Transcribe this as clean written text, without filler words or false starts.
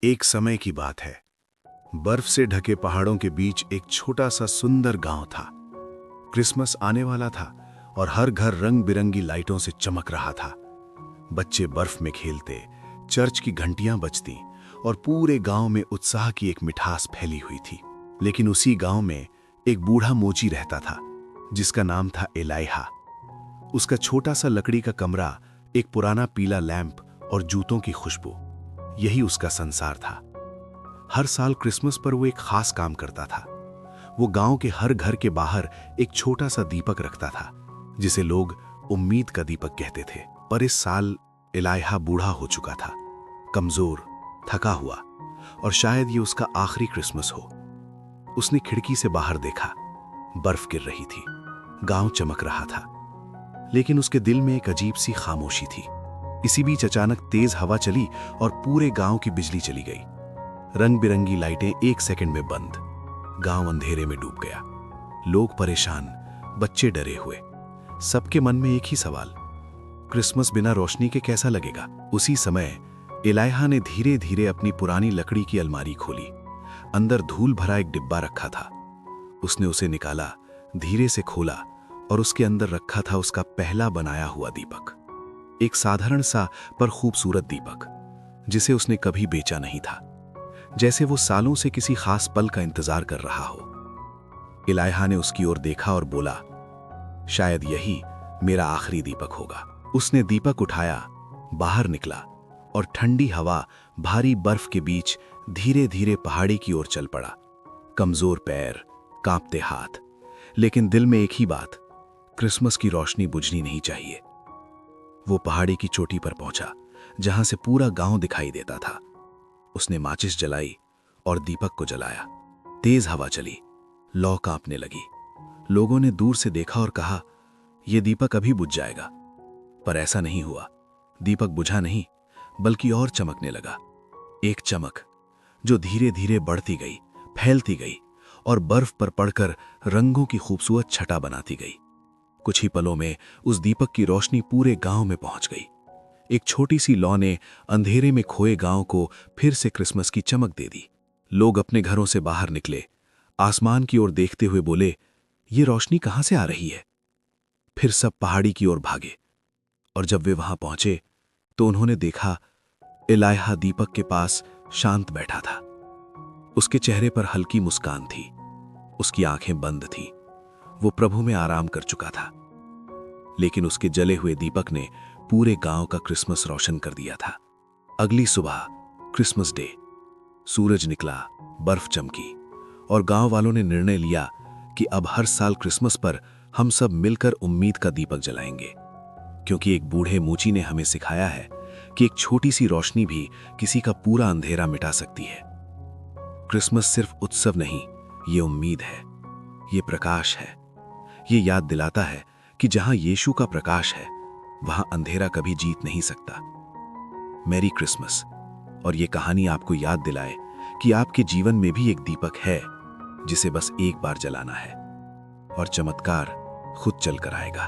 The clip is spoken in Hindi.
एक समय की बात है। बर्फ से ढके पहाड़ों के बीच एक छोटा सा सुंदर गांव था। क्रिसमस आने वाला था और हर घर रंग बिरंगी लाइटों से चमक रहा था। बच्चे बर्फ में खेलते, चर्च की घंटियां बजती और पूरे गांव में उत्साह की एक मिठास फैली हुई थी। लेकिन उसी गांव में एक बूढ़ा मोची रहता था, जिसका नाम था एलाइहा। उसका छोटा सा लकड़ी का कमरा, एक पुराना पीला लैंप और जूतों की खुशबू, यही उसका संसार था। हर साल क्रिसमस पर वो एक खास काम करता था। वो गांव के हर घर के बाहर एक छोटा सा दीपक रखता था, जिसे लोग उम्मीद का दीपक कहते थे। पर इस साल एलाइहा बूढ़ा हो चुका था, कमजोर, थका हुआ, और शायद ये उसका आखिरी क्रिसमस हो। उसने खिड़की से बाहर देखा। बर्फ गिर रही थी, गांव चमक रहा था, लेकिन उसके दिल में एक अजीब सी खामोशी थी। इसी बीच अचानक तेज हवा चली और पूरे गांव की बिजली चली गई। रंग बिरंगी लाइटें एक सेकंड में बंद। गांव अंधेरे में डूब गया। लोग परेशान, बच्चे डरे हुए। सबके मन में एक ही सवाल, क्रिसमस बिना रोशनी के कैसा लगेगा। उसी समय एलाइहा ने धीरे धीरे अपनी पुरानी लकड़ी की अलमारी खोली। अंदर धूल भरा एक डिब्बा रखा था। उसने उसे निकाला, धीरे से खोला, और उसके अंदर रखा था उसका पहला बनाया हुआ दीपक। एक साधारण सा पर खूबसूरत दीपक, जिसे उसने कभी बेचा नहीं था, जैसे वो सालों से किसी खास पल का इंतजार कर रहा हो। एलाइहा ने उसकी ओर देखा और बोला, शायद यही मेरा आखिरी दीपक होगा। उसने दीपक उठाया, बाहर निकला और ठंडी हवा, भारी बर्फ के बीच धीरे धीरे पहाड़ी की ओर चल पड़ा। कमजोर पैर, कांपते हाथ, लेकिन दिल में एक ही बात, क्रिसमस की रोशनी बुझनी नहीं चाहिए। वो पहाड़ी की चोटी पर पहुंचा, जहां से पूरा गांव दिखाई देता था। उसने माचिस जलाई और दीपक को जलाया। तेज हवा चली, लौ कांपने लगी। लोगों ने दूर से देखा और कहा, यह दीपक अभी बुझ जाएगा। पर ऐसा नहीं हुआ। दीपक बुझा नहीं, बल्कि और चमकने लगा। एक चमक जो धीरे धीरे बढ़ती गई, फैलती गई और बर्फ पर पड़कर रंगों की खूबसूरत छटा बनाती गई। कुछ ही पलों में उस दीपक की रोशनी पूरे गांव में पहुंच गई। एक छोटी सी लौ ने अंधेरे में खोए गांव को फिर से क्रिसमस की चमक दे दी। लोग अपने घरों से बाहर निकले, आसमान की ओर देखते हुए बोले, ये रोशनी कहां से आ रही है। फिर सब पहाड़ी की ओर भागे, और जब वे वहां पहुंचे तो उन्होंने देखा, एलाइहा दीपक के पास शांत बैठा था। उसके चेहरे पर हल्की मुस्कान थी, उसकी आंखें बंद थीं। वो प्रभु में आराम कर चुका था। लेकिन उसके जले हुए दीपक ने पूरे गांव का क्रिसमस रोशन कर दिया था। अगली सुबह, क्रिसमस डे, सूरज निकला, बर्फ चमकी, और गांव वालों ने निर्णय लिया कि अब हर साल क्रिसमस पर हम सब मिलकर उम्मीद का दीपक जलाएंगे, क्योंकि एक बूढ़े मूची ने हमें सिखाया है कि एक छोटी सी रोशनी भी किसी का पूरा अंधेरा मिटा सकती है। क्रिसमस सिर्फ उत्सव नहीं, ये उम्मीद है, ये प्रकाश है। ये याद दिलाता है कि जहां यीशु का प्रकाश है, वहां अंधेरा कभी जीत नहीं सकता। Merry Christmas. और ये कहानी आपको याद दिलाए कि आपके जीवन में भी एक दीपक है, जिसे बस एक बार जलाना है, और चमत्कार खुद चल कर आएगा।